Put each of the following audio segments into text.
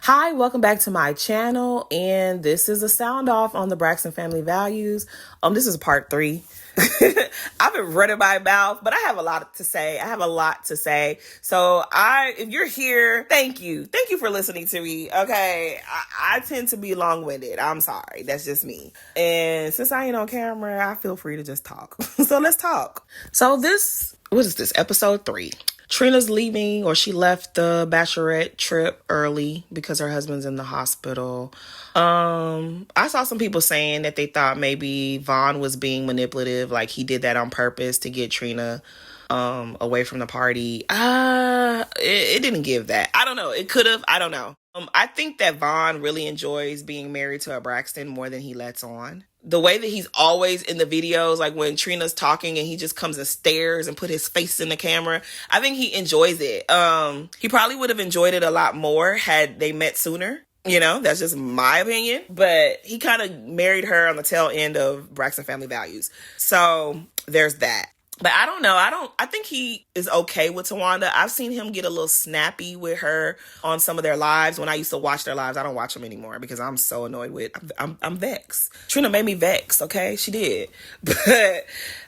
Hi, welcome back to my channel, and this is a sound off on the Braxton family values. This is part 3. I've been running my mouth, but I have a lot to say. So if you're here, thank you for listening to me. Okay, I tend to be long-winded. I'm sorry, that's just me. And since I ain't on camera, I feel free to just talk. So let's talk. So what is this? Episode 3. Trina's leaving, or she left the bachelorette trip early because her husband's in the hospital. I saw some people saying that they thought maybe Vaughn was being manipulative, like he did that on purpose to get Trina away from the party. It didn't give that. I don't know. It could have. I don't know. I think that Vaughn really enjoys being married to a Braxton more than he lets on. The way that he's always in the videos, like when Trina's talking and he just comes and stares and put his face in the camera, I think he enjoys it. He probably would have enjoyed it a lot more had they met sooner. You know, that's just my opinion. But he kind of married her on the tail end of Braxton family values. So there's that. But I don't know. I think he is okay with Tawanda. I've seen him get a little snappy with her on some of their lives. When I used to watch their lives, I don't watch them anymore because I'm so annoyed with, I'm vexed. Trina made me vexed, okay? She did. But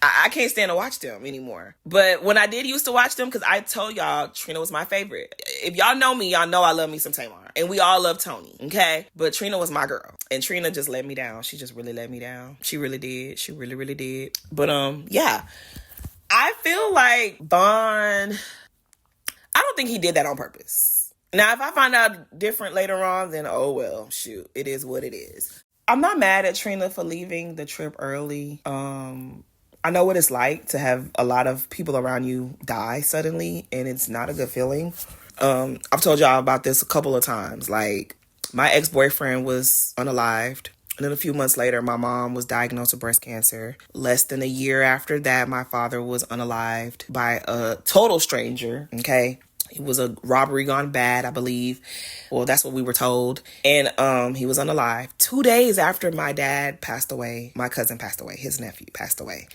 I can't stand to watch them anymore. But when I did used to watch them, because I told y'all Trina was my favorite. If y'all know me, y'all know I love me some Tamar. And we all love Tony, okay? But Trina was my girl. And Trina just let me down. She just really let me down. She really did. She really, really did. But yeah. I feel like Vaughn, I don't think he did that on purpose. Now, if I find out different later on, then oh well, shoot, it is what it is. I'm not mad at Trina for leaving the trip early. I know what it's like to have a lot of people around you die suddenly, and it's not a good feeling. I've told y'all about this a couple of times. Like, my ex-boyfriend was unalived. And then a few months later, my mom was diagnosed with breast cancer. Less than a year after that, my father was unalived by a total stranger, okay? It was a robbery gone bad, I believe. Well, that's what we were told. And he was unalived. 2 days after my dad passed away, my cousin passed away, his nephew passed away.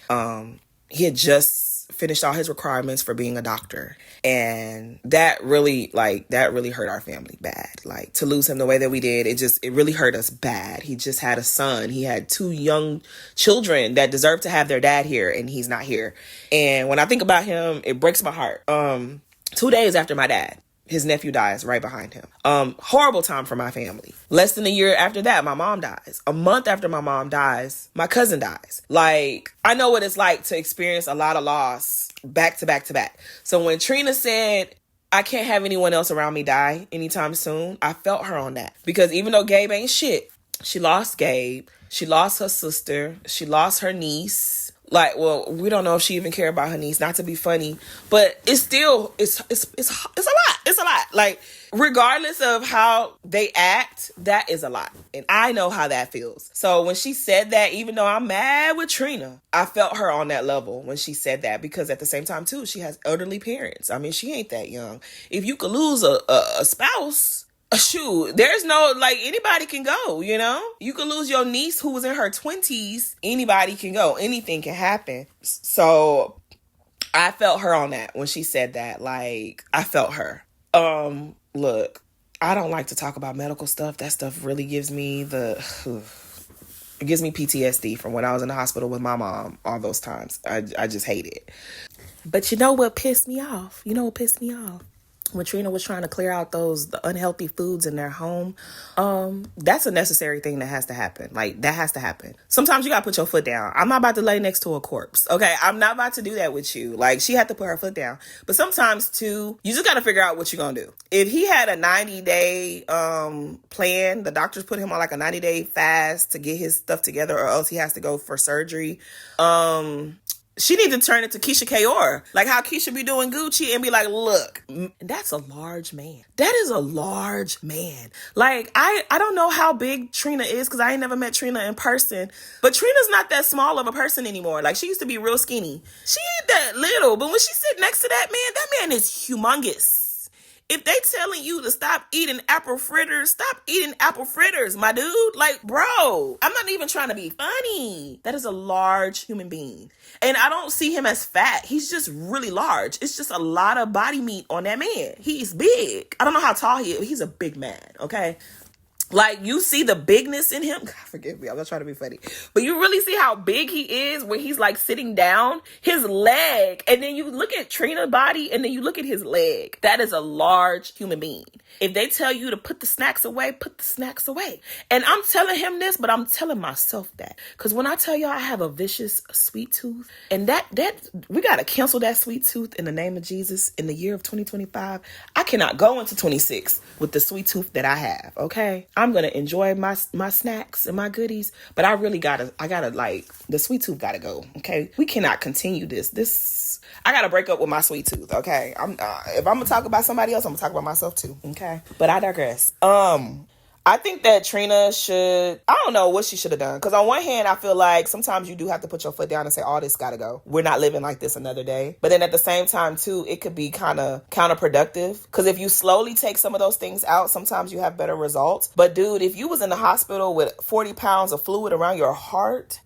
He had just finished all his requirements for being a doctor. And that really hurt our family bad. Like, to lose him the way that we did, it really hurt us bad. He just had a son. He had 2 young children that deserve to have their dad here, and he's not here. And when I think about him, it breaks my heart. 2 days after my dad, his nephew dies right behind him. Horrible time for my family. Less than a year after that, my mom dies. A month after my mom dies, my cousin dies. Like, I know what it's like to experience a lot of loss back to back to back. So when Trina said, I can't have anyone else around me die anytime soon, I felt her on that. Because even though Gabe ain't shit, she lost Gabe. She lost her sister. She lost her niece. Like, well, we don't know if she even cared about her niece, not to be funny, but it's still, it's a lot. It's a lot. Like, regardless of how they act, that is a lot. And I know how that feels. So when she said that, even though I'm mad with Trina, I felt her on that level when she said that, because at the same time too, she has elderly parents. I mean, she ain't that young. If you could lose a spouse, shoot, there's no, like, anybody can go, you know? You could lose your niece who was in her 20s. Anybody can go. Anything can happen. So I felt her on that when she said that. Like, I felt her. Look, I don't like to talk about medical stuff. That stuff really gives me it gives me PTSD from when I was in the hospital with my mom all those times. I just hate it. But you know what pissed me off? When Trina was trying to clear out the unhealthy foods in their home, that's a necessary thing that has to happen. Like, that has to happen. Sometimes you gotta put your foot down. I'm not about to lay next to a corpse, okay? I'm not about to do that with you. Like, she had to put her foot down. But sometimes, too, you just gotta figure out what you're gonna do. If he had a 90-day plan, the doctors put him on like a 90-day fast to get his stuff together, or else he has to go for surgery. She needs to turn it to Keisha Kayor. Like how Keisha be doing Gucci and be like, look, that's a large man. That is a large man. Like, I don't know how big Trina is because I ain't never met Trina in person. But Trina's not that small of a person anymore. Like, she used to be real skinny. She ain't that little. But when she sit next to that man is humongous. If they telling you to stop eating apple fritters, stop eating apple fritters, my dude. Like, bro, I'm not even trying to be funny. That is a large human being. And I don't see him as fat. He's just really large. It's just a lot of body meat on that man. He's big. I don't know how tall he is. He's a big man, okay? Like, you see the bigness in him. God, forgive me. I'm not trying to be funny. But you really see how big he is when he's, like, sitting down. His leg. And then you look at Trina's body, and then you look at his leg. That is a large human being. If they tell you to put the snacks away, put the snacks away. And I'm telling him this, but I'm telling myself that. Because when I tell y'all I have a vicious sweet tooth, and that we got to cancel that sweet tooth in the name of Jesus in the year of 2025. I cannot go into 26 with the sweet tooth that I have, okay? I'm going to enjoy my snacks and my goodies, but I gotta like, the sweet tooth gotta go, okay? We cannot continue this. I gotta break up with my sweet tooth, okay? If I'm gonna talk about somebody else, I'm gonna talk about myself too, okay? But I digress. I think that Trina should, I don't know what she should have done. Because on one hand, I feel like sometimes you do have to put your foot down and say, oh, this got to go. We're not living like this another day. But then at the same time, too, it could be kind of counterproductive. Because if you slowly take some of those things out, sometimes you have better results. But dude, if you was in the hospital with 40 pounds of fluid around your heart,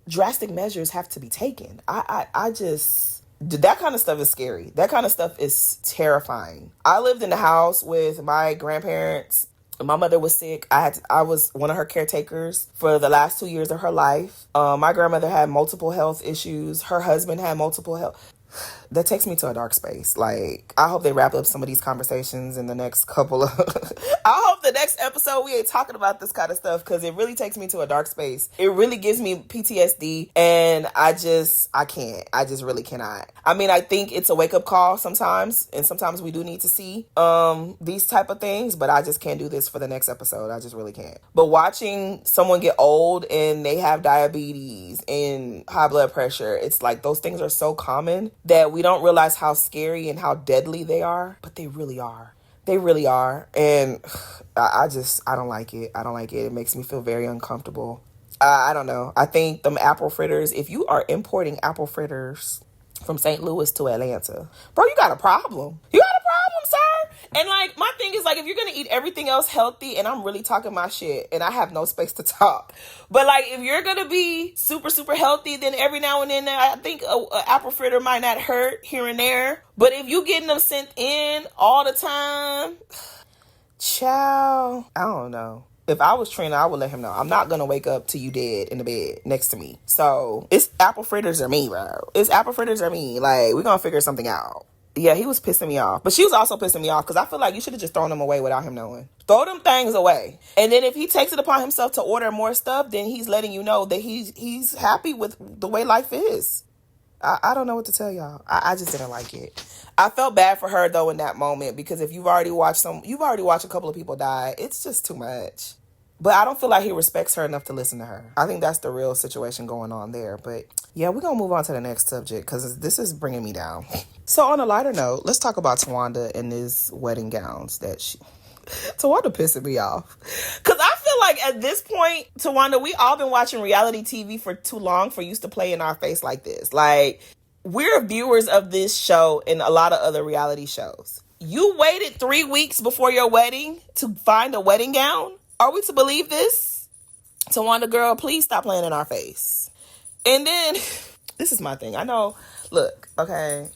drastic measures have to be taken. I just... That kind of stuff is scary. That kind of stuff is terrifying. I lived in the house with my grandparents. My mother was sick. I was one of her caretakers for the last 2 years of her life. My grandmother had multiple health issues. Her husband had multiple health. That takes me to a dark space. Like, I hope they wrap up some of these conversations in the next couple of... I hope the next episode we ain't talking about this kind of stuff, because it really takes me to a dark space. It really gives me PTSD, and I can't. I just really cannot. I mean, I think it's a wake-up call sometimes, and sometimes we do need to see these type of things, but I just can't do this for the next episode. I just really can't. But watching someone get old and they have diabetes and high blood pressure, it's like those things are so common that we don't realize how scary and how deadly they are, but they really are. They really are. And I don't like it. I don't like it. It makes me feel very uncomfortable. I don't know. I think them apple fritters, if you are importing apple fritters from St. Louis to Atlanta, bro, you got a problem. You got a problem, sir. And like, my thing is like, if you're going to eat everything else healthy, and I'm really talking my shit and I have no space to talk, but like, if you're going to be super, super healthy, then every now and then I think a apple fritter might not hurt here and there. But if you getting them sent in all the time, child, I don't know. If I was Trina, I would let him know. I'm not going to wake up to you dead in the bed next to me. So it's apple fritters or me, bro. It's apple fritters or me. Like, we're going to figure something out. Yeah, he was pissing me off. But she was also pissing me off because I feel like you should have just thrown them away without him knowing. Throw them things away. And then if he takes it upon himself to order more stuff, then he's letting you know that he's happy with the way life is. I don't know what to tell y'all. I just didn't like it. I felt bad for her, though, in that moment, because if you've already watched a couple of people die, it's just too much. But I don't feel like he respects her enough to listen to her. I think that's the real situation going on there. But yeah, we're going to move on to the next subject because this is bringing me down. So on a lighter note, let's talk about Tawanda and his wedding gowns that Tawanda pissing me off. Because I feel like at this point, Tawanda, we all been watching reality TV for too long for you to play in our face like this. Like, we're viewers of this show and a lot of other reality shows. You waited 3 weeks before your wedding to find a wedding gown? Are we to believe this? Tawanda, girl, please stop playing in our face. And then, this is my thing. I know, look, okay,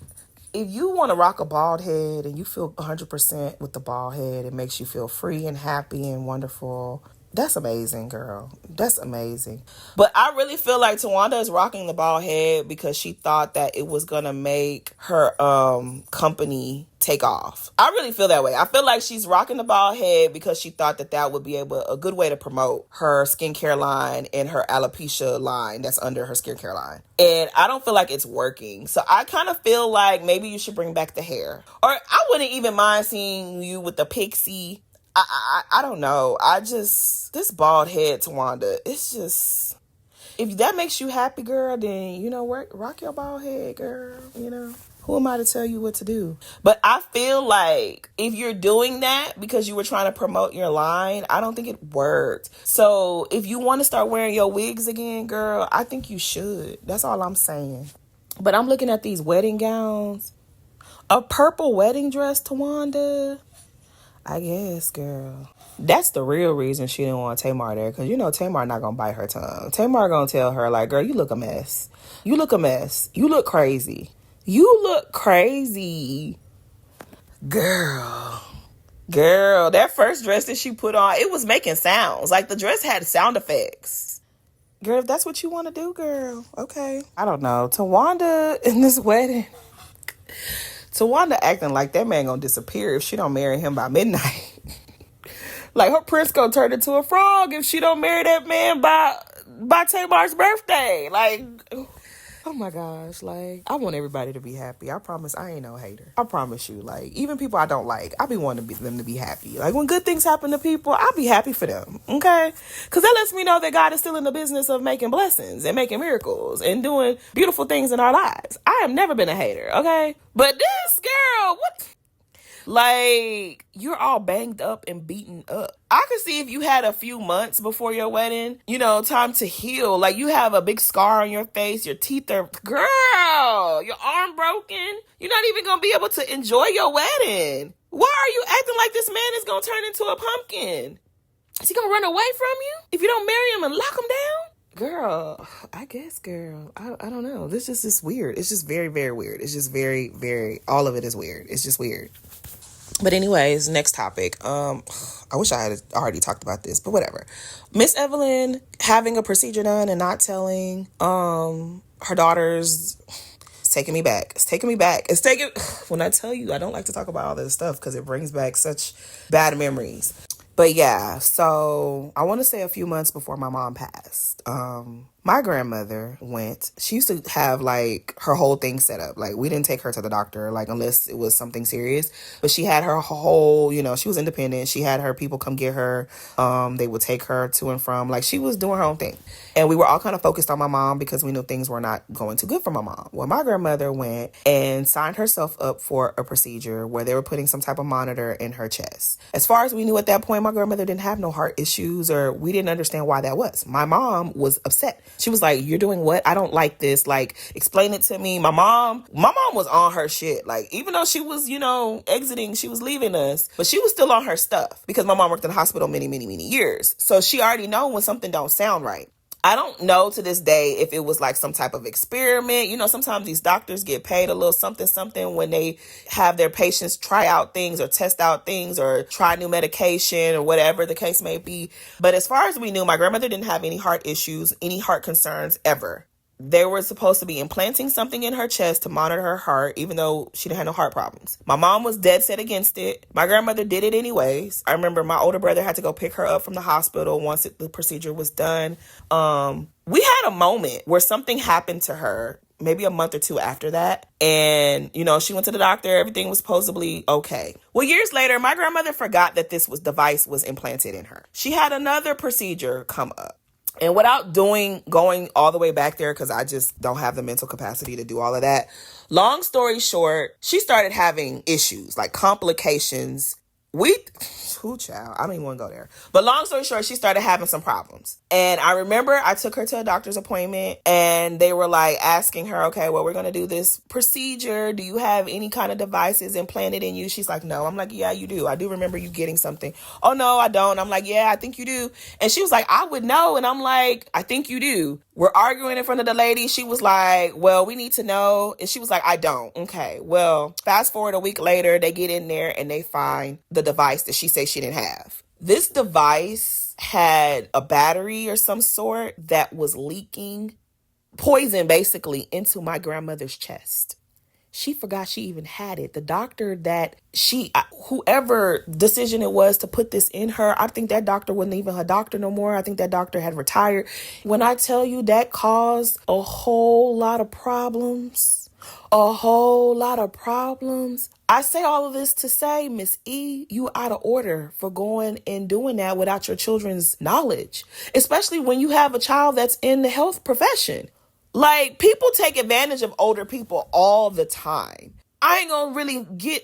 if you want to rock a bald head and you feel 100% with the bald head, it makes you feel free and happy and wonderful. That's amazing, girl. That's amazing. But I really feel like Tawanda is rocking the bald head because she thought that it was going to make her company take off. I really feel that way. I feel like she's rocking the bald head because she thought that would be a good way to promote her skincare line and her alopecia line that's under her skincare line. And I don't feel like it's working. So I kind of feel like maybe you should bring back the hair. Or I wouldn't even mind seeing you with the pixie. I don't know. This bald head, Tawanda, it's just, if that makes you happy, girl, then, rock your bald head, girl, Who am I to tell you what to do? But I feel like if you're doing that because you were trying to promote your line, I don't think it worked. So if you want to start wearing your wigs again, girl, I think you should. That's all I'm saying. But I'm looking at these wedding gowns. A purple wedding dress, Tawanda. I guess, girl. That's the real reason she didn't want Tamar there. Because, Tamar not going to bite her tongue. Tamar going to tell her, like, girl, you look a mess. You look a mess. You look crazy. You look crazy. Girl. Girl, that first dress that she put on, it was making sounds. Like, the dress had sound effects. Girl, if that's what you want to do, girl, okay. I don't know. Tawanda in this wedding. Tawanda acting like that man gonna disappear if she don't marry him by midnight. Like, her prince gonna turn into a frog if she don't marry that man by Tamar's birthday. Like, oh my gosh, like, I want everybody to be happy. I promise I ain't no hater. I promise you, like, even people I don't like, I be wanting them to be happy. Like, when good things happen to people, I'll be happy for them, okay? Because that lets me know that God is still in the business of making blessings and making miracles and doing beautiful things in our lives. I have never been a hater, okay? But this girl, what? Like, you're all banged up and beaten up. I could see if you had a few months before your wedding, time to heal. Like, you have a big scar on your face, your teeth are, girl, your arm broken. You're not even going to be able to enjoy your wedding. Why are you acting like this man is going to turn into a pumpkin? Is he going to run away from you if you don't marry him and lock him down? Girl, I guess, girl. I don't know. This just is weird. It's just very, very weird. It's just very, very, all of it is weird. It's just weird. But anyways, next topic. I wish I had already talked about this, but whatever. Miss Evelyn having a procedure done and not telling her daughters. It's taking me back. When I tell you, I don't like to talk about all this stuff because it brings back such bad memories. But yeah, so I want to say a few months before my mom passed, my grandmother went. She used to have like her whole thing set up. Like, we didn't take her to the doctor, like, unless it was something serious. But she had her whole, she was independent. She had her people come get her. They would take her to and from. Like, she was doing her own thing. And we were all kind of focused on my mom because we knew things were not going too good for my mom. Well, my grandmother went and signed herself up for a procedure where they were putting some type of monitor in her chest. As far as we knew at that point, my grandmother didn't have no heart issues, or we didn't understand why that was. My mom was upset. She was like, you're doing what? I don't like this. Like, explain it to me. My mom was on her shit. Like, even though she was, exiting, she was leaving us, but she was still on her stuff because my mom worked in the hospital many, many, many years. So she already know when something don't sound right. I don't know to this day if it was like some type of experiment. Sometimes these doctors get paid a little something when they have their patients try out things or test out things or try new medication or whatever the case may be. But as far as we knew, my grandmother didn't have any heart issues, any heart concerns ever. They were supposed to be implanting something in her chest to monitor her heart, even though she didn't have no heart problems. My mom was dead set against it. My grandmother did it anyways. I remember my older brother had to go pick her up from the hospital once the procedure was done. We had a moment where something happened to her, maybe a month or two after that. And, she went to the doctor. Everything was supposedly okay. Well, years later, my grandmother forgot that this device was implanted in her. She had another procedure come up. And without going all the way back there, because I just don't have the mental capacity to do all of that. Long story short, she started having issues, like complications. Child, I don't even want to go there. But long story short, she started having some problems. And I remember I took her to a doctor's appointment and they were like asking her, okay, well, we're going to do this procedure. Do you have any kind of devices implanted in you? She's like, no. I'm like, yeah, you do. I do remember you getting something. Oh, no, I don't. I'm like, yeah, I think you do. And she was like, I would know. And I'm like, I think you do. We're arguing in front of the lady. She was like, well, we need to know. And she was like, I don't. Okay, well, fast forward a week later, they get in there and they find the device that she says she didn't have. This device had a battery or some sort that was leaking poison basically into my grandmother's chest. She forgot she even had it. The doctor that whoever decision it was to put this in her, I think that doctor wasn't even her doctor no more. I think that doctor had retired. When I tell you that caused a whole lot of problems, I say all of this to say, Miss E, you out of order for going and doing that without your children's knowledge, especially when you have a child that's in the health profession. Like, people take advantage of older people all the time. I ain't gonna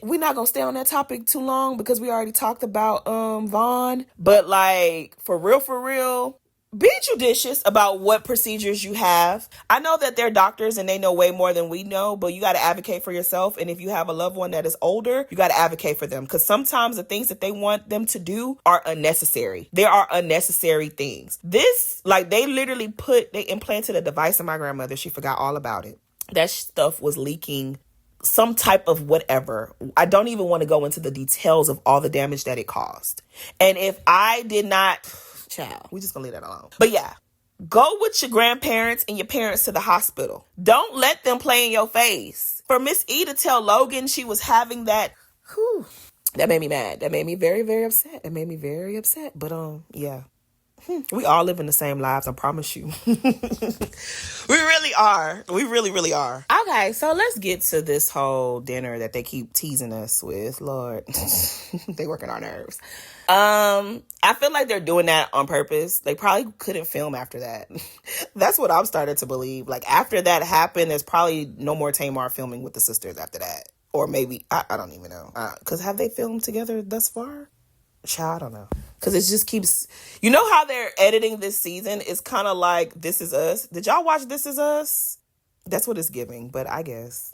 we're not gonna stay on that topic too long because we already talked about Vaughn. But like, for real, be judicious about what procedures you have. I know that they're doctors and they know way more than we know, but you got to advocate for yourself. And if you have a loved one that is older, you got to advocate for them, because sometimes the things that they want them to do are unnecessary. There are unnecessary things. This, like, they literally they implanted a device in my grandmother. She forgot all about it. That stuff was leaking some type of whatever. I don't even want to go into the details of all the damage that it caused. And if I did not, child, we just gonna leave that alone. But yeah, go with your grandparents and your parents to the hospital. Don't let them play in your face. For Miss E to tell Logan she was having that, that made me mad. That made me very, very upset. That made me very upset. But yeah. We all live in the same lives, I promise you. We really are. We really, really are. Okay, so let's get to this whole dinner that they keep teasing us with. Lord, they working our nerves. I feel like they're doing that on purpose. They probably couldn't film after that. That's what I'm starting to believe. Like, after that happened, there's probably no more Tamar filming with the sisters after that. Or maybe, I don't even know. Because have they filmed together thus far? Child, I don't know. Because it just keeps... You know how they're editing this season? It's kind of like This Is Us. Did y'all watch This Is Us? That's what it's giving, but I guess.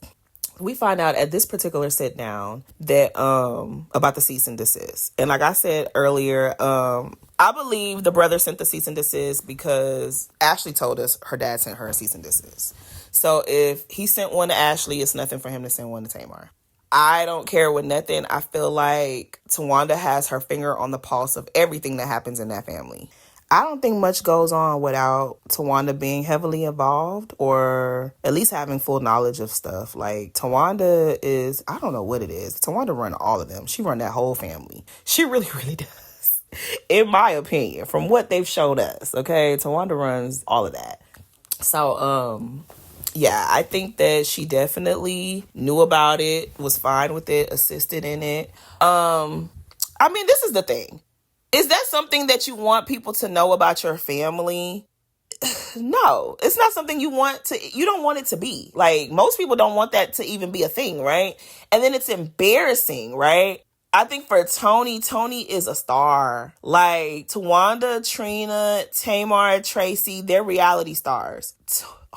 We find out at this particular sit down that about the cease and desist. And like I said earlier, I believe the brother sent the cease and desist because Ashley told us her dad sent her a cease and desist. So if he sent one to Ashley, it's nothing for him to send one to Tamar. I don't care with nothing. I feel like Tawanda has her finger on the pulse of everything that happens in that family. I don't think much goes on without Tawanda being heavily involved or at least having full knowledge of stuff. Like, Tawanda is, I don't know what it is. Tawanda run all of them. She run that whole family. She really, really does. In my opinion, from what they've showed us, okay? Tawanda runs all of that. So, yeah, I think that she definitely knew about it, was fine with it, assisted in it. I mean, this is the thing. Is that something that you want people to know about your family? No, it's not something you don't want it to be. Like, most people don't want that to even be a thing, right? And then it's embarrassing, right? I think for Tony is a star. Like, Tawanda, Trina, Tamar, Tracy, they're reality stars.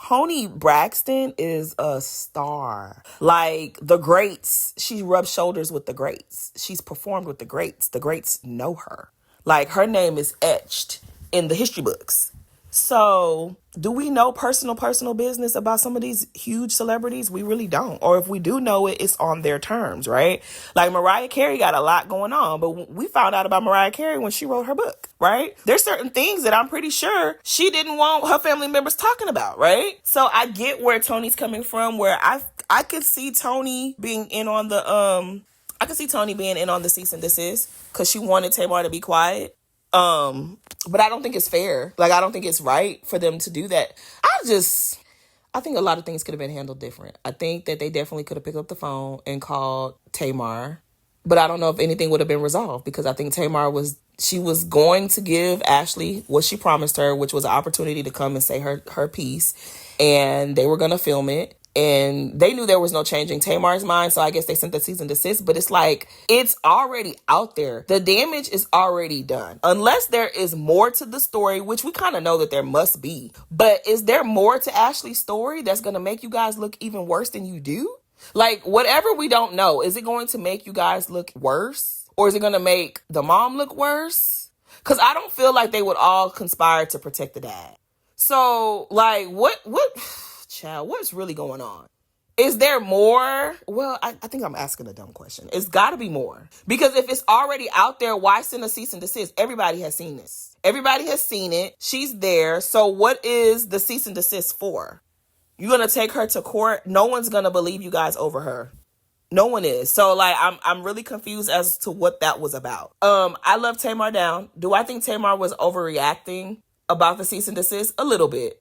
Toni Braxton is a star. Like, the greats, she rubs shoulders with the greats. She's performed with the greats. The greats know her. Like, her name is etched in the history books. So, do we know personal business about some of these huge celebrities? We really don't. Or if we do know it, it's on their terms, right? Like, Mariah Carey got a lot going on, but we found out about Mariah Carey when she wrote her book, right? There's certain things that I'm pretty sure she didn't want her family members talking about, right? So I get where Tony's coming from, where I could see Tony being in on the cease and desist because she wanted Tamar to be quiet. But I don't think it's fair. Like, I don't think it's right for them to do that. I think a lot of things could have been handled different. I think that they definitely could have picked up the phone and called Tamar. But I don't know if anything would have been resolved, because I think Tamar was going to give Ashley what she promised her, which was an opportunity to come and say her piece. And they were going to film it. And they knew there was no changing Tamar's mind, so I guess they sent the cease and desist. But it's like, it's already out there. The damage is already done. Unless there is more to the story, which we kind of know that there must be. But is there more to Ashley's story that's going to make you guys look even worse than you do? Like, whatever, we don't know. Is it going to make you guys look worse? Or is it going to make the mom look worse? Because I don't feel like they would all conspire to protect the dad. So, like, what... Child, what's really going on? Is there more? Well, I think I'm asking a dumb question. It's got to be more. Because if it's already out there, why send a cease and desist? Everybody has seen this. Everybody has seen it. She's there. So what is the cease and desist for? You're going to take her to court? No one's going to believe you guys over her. No one is. So, like, I'm really confused as to what that was about. I love Tamar down. Do I think Tamar was overreacting about the cease and desist? A little bit.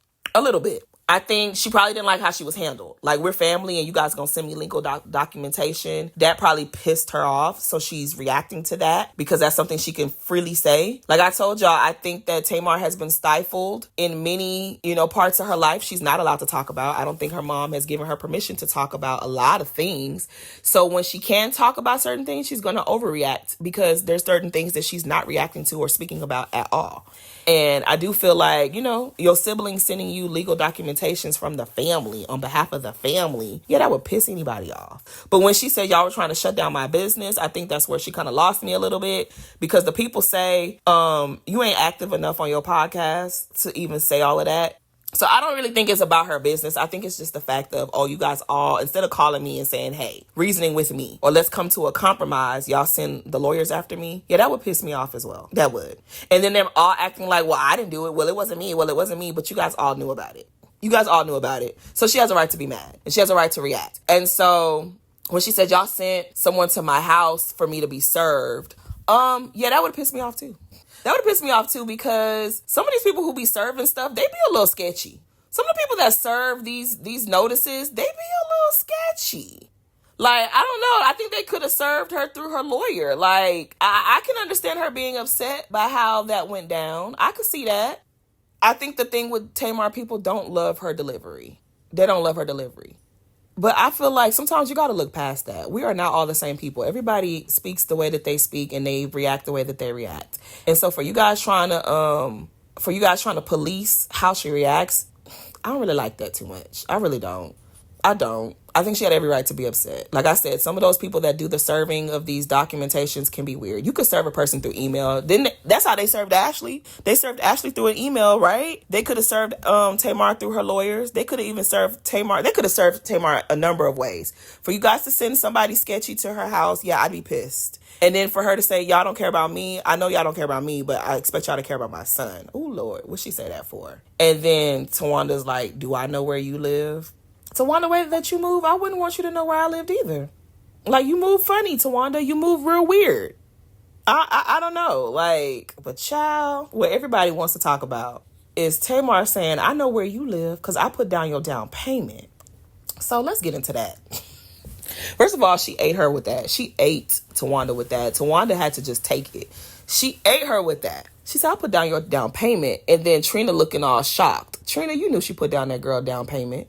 I think she probably didn't like how she was handled. Like, we're family and you guys gonna send me legal documentation. That probably pissed her off. So she's reacting to that because that's something she can freely say. Like I told y'all, I think that Tamar has been stifled in many, parts of her life she's not allowed to talk about. I don't think her mom has given her permission to talk about a lot of things. So when she can talk about certain things, she's gonna overreact because there's certain things that she's not reacting to or speaking about at all. And I do feel like, your siblings sending you legal documentations from the family on behalf of the family, that would piss anybody off. But when she said y'all were trying to shut down my business, I think that's where she kind of lost me a little bit, because the people say, you ain't active enough on your podcast to even say all of that. So I don't really think it's about her business. I think it's just the fact of, you guys all, instead of calling me and saying, hey, reasoning with me, or let's come to a compromise, y'all send the lawyers after me. Yeah, that would piss me off as well. That would. And then they're all acting like, well, I didn't do it. Well, it wasn't me. Well, it wasn't me. But you guys all knew about it. You guys all knew about it. So she has a right to be mad. And she has a right to react. And so when she said y'all sent someone to my house for me to be served, that would piss me off too. That would piss me off too, because some of these people who be serving stuff, they be a little sketchy. Some of the people that serve these notices, they be a little sketchy. Like, I don't know. I think they could have served her through her lawyer. Like, I can understand her being upset by how that went down. I could see that. I think the thing with Tamar, people don't love her delivery. They don't love her delivery. But I feel like sometimes you got to look past that. We are not all the same people. Everybody speaks the way that they speak and they react the way that they react. And so for you guys trying to police how she reacts, I don't really like that too much. I really don't. I think she had every right to be upset. Like I said, some of those people that do the serving of these documentations can be weird. You could serve a person through email. That's how they served Ashley. They served Ashley through an email, right? They could have served Tamar through her lawyers. They could have even served Tamar. They could have served Tamar a number of ways. For you guys to send somebody sketchy to her house, yeah, I'd be pissed. And then for her to say, y'all don't care about me. I know y'all don't care about me, but I expect y'all to care about my son. Oh, Lord, what'd she say that for? And then Tawanda's like, do I know where you live? Tawanda, the way that you move, I wouldn't want you to know where I lived either. Like, you move funny, Tawanda. You move real weird. I don't know. Like, but child, what everybody wants to talk about is Tamar saying, I know where you live because I put down your down payment. So let's get into that. First of all, she ate her with that. She ate Tawanda with that. Tawanda had to just take it. She ate her with that. She said, I put down your down payment. And then Trina looking all shocked. Trina, you knew she put down that girl down payment.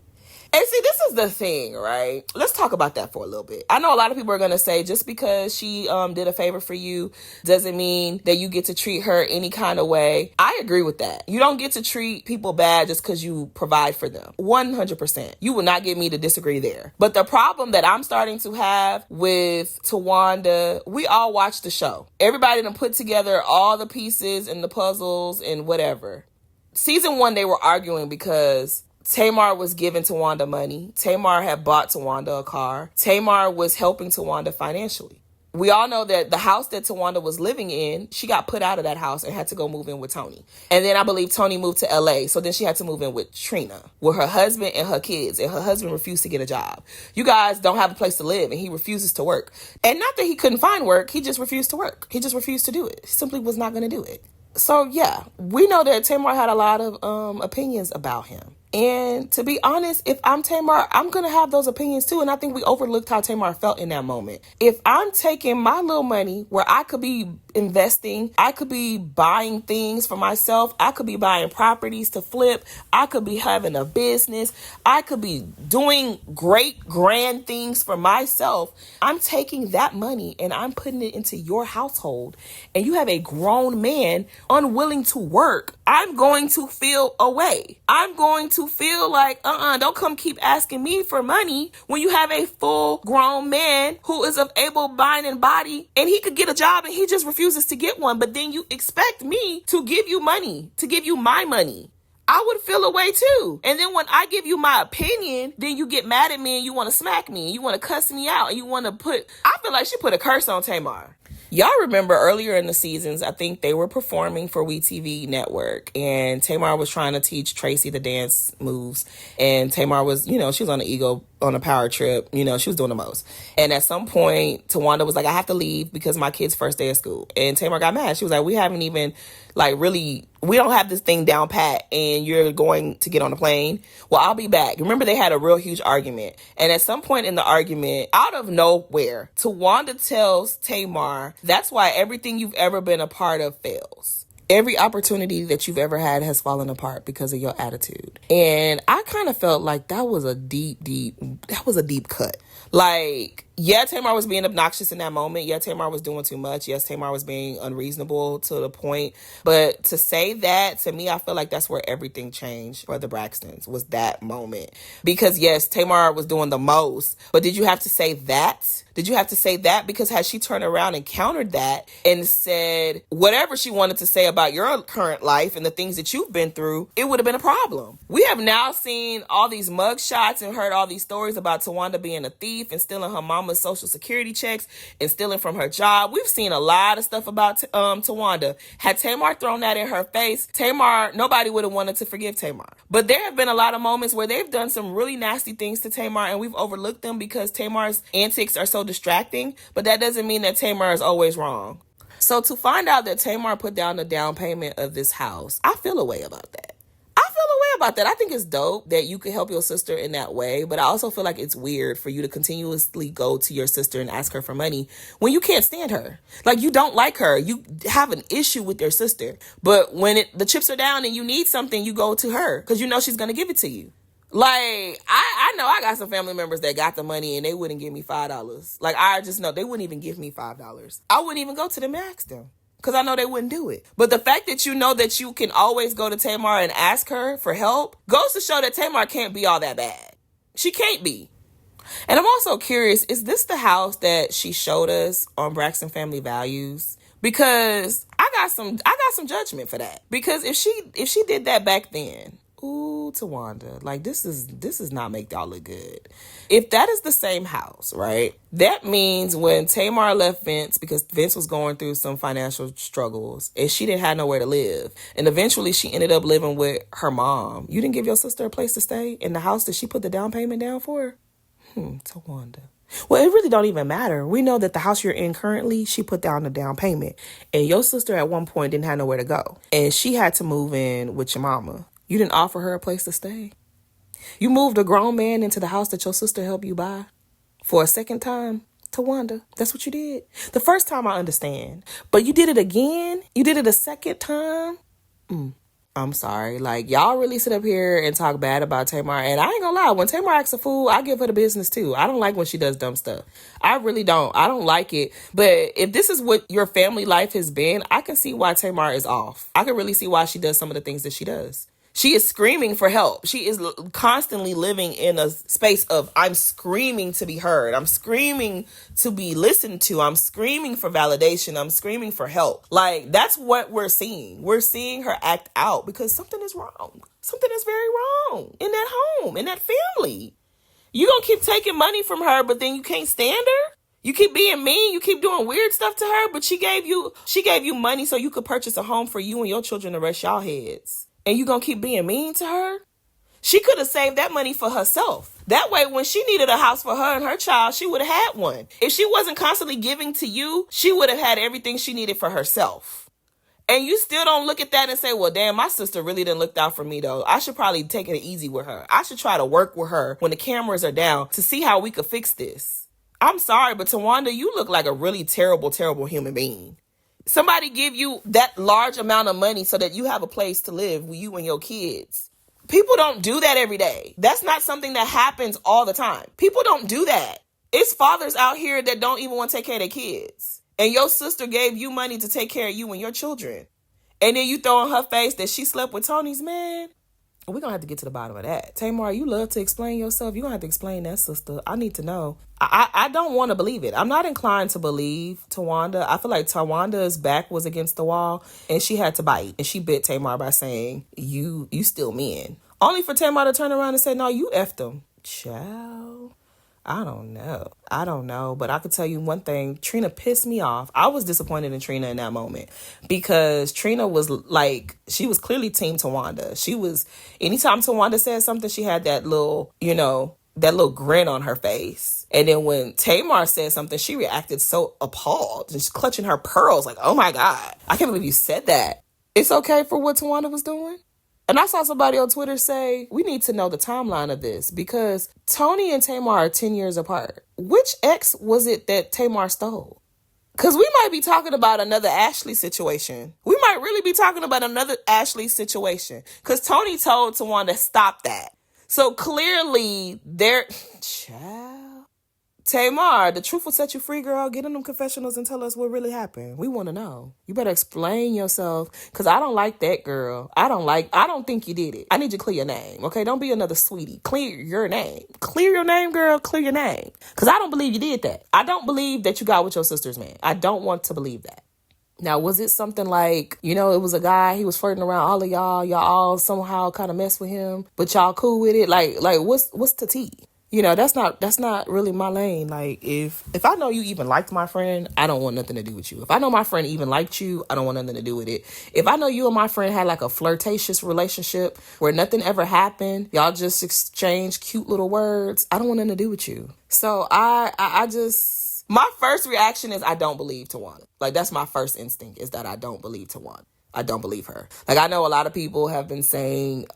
And see, this is the thing, right? Let's talk about that for a little bit. I know a lot of people are going to say just because she did a favor for you doesn't mean that you get to treat her any kind of way. I agree with that. You don't get to treat people bad just because you provide for them. 100%. You will not get me to disagree there. But the problem that I'm starting to have with Tawanda, we all watch the show. Everybody done put together all the pieces and the puzzles and whatever. Season 1, they were arguing because Tamar was giving Tawanda money. Tamar had bought Tawanda a car. Tamar was helping Tawanda financially. We all know that the house that Tawanda was living in, she got put out of that house and had to go move in with Tony. And then I believe Tony moved to LA. So then she had to move in with Trina, with her husband and her kids. And her husband refused to get a job. You guys don't have a place to live and he refuses to work. And not that he couldn't find work. He just refused to work. He just refused to do it. He simply was not going to do it. So yeah, we know that Tamar had a lot of opinions about him. And to be honest, if I'm Tamar, I'm going to have those opinions too. And I think we overlooked how Tamar felt in that moment. If I'm taking my little money where I could be investing, I could be buying things for myself, I could be buying properties to flip, I could be having a business, I could be doing great, grand things for myself. I'm taking that money and I'm putting it into your household. And you have a grown man unwilling to work. I'm going to feel away. I'm going to feel like, don't come keep asking me for money when you have a full grown man who is of able mind and body and he could get a job and he just refuses to get one. But then you expect me to give you money, to give you my money. I would feel away too. And then when I give you my opinion, then you get mad at me and you want to smack me and you want to cuss me out and you want to I feel like she put a curse on Tamar. Y'all remember earlier in the seasons, I think they were performing for WeTV Network and Tamar was trying to teach Tracy the dance moves. And Tamar was, she was on a power trip. She was doing the most. And at some point, Tawanda was like, I have to leave because my kid's first day of school. And Tamar got mad. She was like, we haven't even we don't have this thing down pat and you're going to get on a plane. Well, I'll be back. Remember, they had a real huge argument. And at some point in the argument, out of nowhere, Tawanda tells Tamar, that's why everything you've ever been a part of fails. Every opportunity that you've ever had has fallen apart because of your attitude. And I kind of felt like that was a deep cut. Like, yeah, Tamar was being obnoxious in that moment. Yeah, Tamar was doing too much. Yes, Tamar was being unreasonable to the point. But to say that, to me, I feel like that's where everything changed for the Braxtons, was that moment. Because yes, Tamar was doing the most. But did you have to say that? Did you have to say that? Because had she turned around and countered that and said whatever she wanted to say about your current life and the things that you've been through, it would have been a problem. We have now seen all these mug shots and heard all these stories about Tawanda being a thief and stealing her mama's social security checks and stealing from her job. We've seen a lot of stuff about Tawanda. Had Tamar thrown that in her face, nobody would have wanted to forgive Tamar. But there have been a lot of moments where they've done some really nasty things to Tamar and we've overlooked them because Tamar's antics are so distracting. But that doesn't mean that Tamar is always wrong. So to find out that Tamar put down the down payment of this house, I feel a way about that. I think it's dope that you could help your sister in that way, but I also feel like it's weird for you to continuously go to your sister and ask her for money when you can't stand her. Like, you don't like her. You have an issue with your sister. But when the chips are down and you need something, you go to her because you know she's going to give it to you. Like, I know I got some family members that got the money and they wouldn't give me $5. Like, I just know they wouldn't even give me $5. I wouldn't even go to them and ask them, because I know they wouldn't do it. But the fact that you know that you can always go to Tamar and ask her for help goes to show that Tamar can't be all that bad. She can't be. And I'm also curious, is this the house that she showed us on Braxton Family Values? Because I got some judgment for that. Because if she did that back then, ooh, Tawanda, like, this is not make y'all look good. If that is the same house, right? That means when Tamar left Vince, because Vince was going through some financial struggles and she didn't have nowhere to live. And eventually she ended up living with her mom. You didn't give your sister a place to stay in the house that she put the down payment down for? Tawanda. Well, it really don't even matter. We know that the house you're in currently, she put down the down payment. And your sister at one point didn't have nowhere to go. And she had to move in with your mama. You didn't offer her a place to stay. You moved a grown man into the house that your sister helped you buy for a second time. Tawanda, that's what you did. The first time I understand. But you did it again? You did it a second time? I'm sorry. Like, y'all really sit up here and talk bad about Tamar. And I ain't gonna lie, when Tamar acts a fool, I give her the business too. I don't like when she does dumb stuff. I really don't. I don't like it. But if this is what your family life has been, I can see why Tamar is off. I can really see why she does some of the things that she does. She is screaming for help. She is constantly living in a space of, I'm screaming to be heard. I'm screaming to be listened to. I'm screaming for validation. I'm screaming for help. Like, that's what we're seeing. We're seeing her act out because something is wrong. Something is very wrong in that home, in that family. You gonna keep taking money from her, but then you can't stand her? You keep being mean. You keep doing weird stuff to her, but she gave you money so you could purchase a home for you and your children to rest y'all heads. And you gonna keep being mean to her? She could have saved that money for herself. That way, when she needed a house for her and her child, she would have had one. If she wasn't constantly giving to you, she would have had everything she needed for herself. And you still don't look at that and say, well, damn, my sister really didn't look out for me, though. I should probably take it easy with her. I should try to work with her when the cameras are down to see how we could fix this. I'm sorry, but Tawanda, you look like a really terrible, terrible human being. Somebody give you that large amount of money so that you have a place to live with you and your kids. People don't do that every day. That's not something that happens all the time. People don't do that. It's fathers out here that don't even want to take care of their kids. And your sister gave you money to take care of you and your children. And then you throw in her face that she slept with Tony's man. We're going to have to get to the bottom of that. Tamar, you love to explain yourself. You're going to have to explain that, sister. I need to know. I don't want to believe it. I'm not inclined to believe Tawanda. I feel like Tawanda's back was against the wall and she had to bite. And she bit Tamar by saying, you still men. Only for Tamar to turn around and say, no, you effed him. Child. I don't know. But I could tell you one thing. Trina pissed me off. I was disappointed in Trina in that moment because Trina was like, she was clearly team Tawanda. She was, anytime Tawanda said something, she had that little, that little grin on her face. And then when Tamar said something, she reacted so appalled and she's clutching her pearls like, oh my God, I can't believe you said that. It's okay for what Tawanda was doing. And I saw somebody on Twitter say, we need to know the timeline of this because Tony and Tamar are 10 years apart. Which ex was it that Tamar stole? Because we might be talking about another Ashley situation. We might really be talking about another Ashley situation. Because Tony told Tawanda, stop that. So clearly, Child. Tamar, the truth will set you free, girl. Get in them confessionals and tell us what really happened. We want to know. You better explain yourself, because I don't like that, girl. I don't think you did it. I need you to clear your name, okay? Don't be another sweetie. Clear your name. Clear your name, girl. Clear your name. Because I don't believe you did that. I don't believe that you got with your sister's man. I don't want to believe that. Now, was it something like, it was a guy, he was flirting around all of y'all all somehow kind of mess with him, but y'all cool with it? Like what's the tea? That's not really my lane. Like, if I know you even liked my friend, I don't want nothing to do with you. If I know my friend even liked you, I don't want nothing to do with it. If I know you and my friend had like a flirtatious relationship where nothing ever happened, y'all just exchanged cute little words, I don't want nothing to do with you. So I just, my first reaction is I don't believe Tawanda. Like, that's my first instinct, is that I don't believe Tawanda. I don't believe her. Like, I know a lot of people have been saying,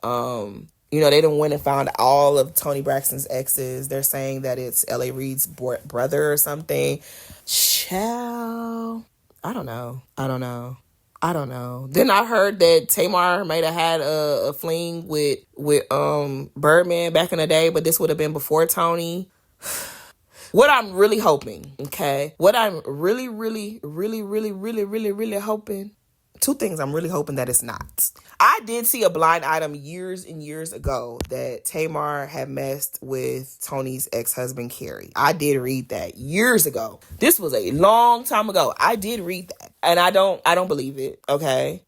they done went and found all of Toni Braxton's exes. They're saying that it's L.A. Reid's brother or something. Child. I don't know. Then I heard that Tamar might have had a fling with Birdman back in the day, but this would have been before Tony. What I'm really hoping, okay? What I'm really, really, really, really, really, really, really hoping. Two things I'm really hoping that it's not. I did see a blind item years and years ago that Tamar had messed with Tony's ex-husband, Kerry. I did read that years ago. This was a long time ago. I did read that. And I don't believe it, okay?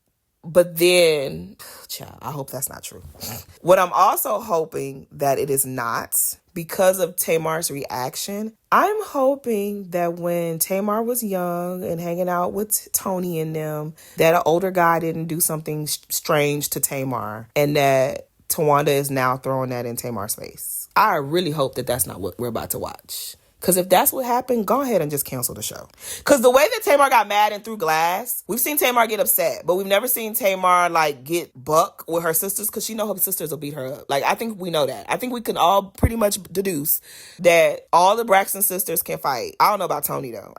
But then, child, I hope that's not true. What I'm also hoping that it is not, because of Tamar's reaction, I'm hoping that when Tamar was young and hanging out with Tony and them, that an older guy didn't do something strange to Tamar, and that Tawanda is now throwing that in Tamar's face. I really hope that that's not what we're about to watch. Because if that's what happened, go ahead and just cancel the show. Because the way that Tamar got mad and threw glass, we've seen Tamar get upset, but we've never seen Tamar, like, get buck with her sisters, because she know her sisters will beat her up. Like, I think we know that. I think we can all pretty much deduce that all the Braxton sisters can fight. I don't know about Tony, though.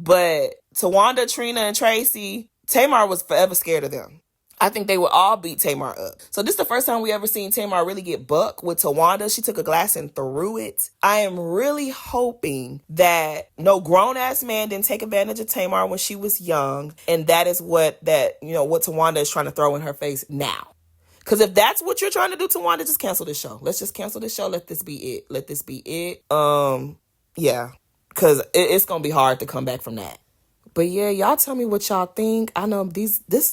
But Tawanda, Trina, and Tracy, Tamar was forever scared of them. I think they would all beat Tamar up. So this is the first time we ever seen Tamar really get buck with Tawanda. She took a glass and threw it. I am really hoping that no grown-ass man didn't take advantage of Tamar when she was young. And that is what Tawanda is trying to throw in her face now. Because if that's what you're trying to do, Tawanda, just cancel this show. Let's just cancel this show. Let this be it. Yeah. Because it's going to be hard to come back from that. But yeah, y'all tell me what y'all think. I know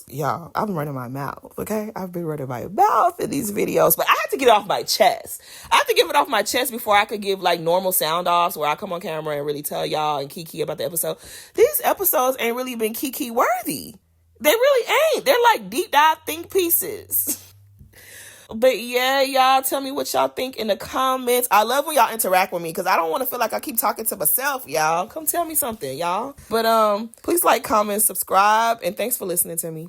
y'all, I've been running my mouth, okay? I've been running my mouth in these videos, but I had to get it off my chest. I have to give it off my chest before I could give like normal sound offs where I come on camera and really tell y'all and kiki about the episode. These episodes ain't really been kiki worthy. They really ain't. They're like deep dive think pieces. But yeah, y'all tell me what y'all think in the comments. I love when y'all interact with me, because I don't want to feel like I keep talking to myself, y'all. Come tell me something, y'all. But please like, comment, subscribe, and thanks for listening to me.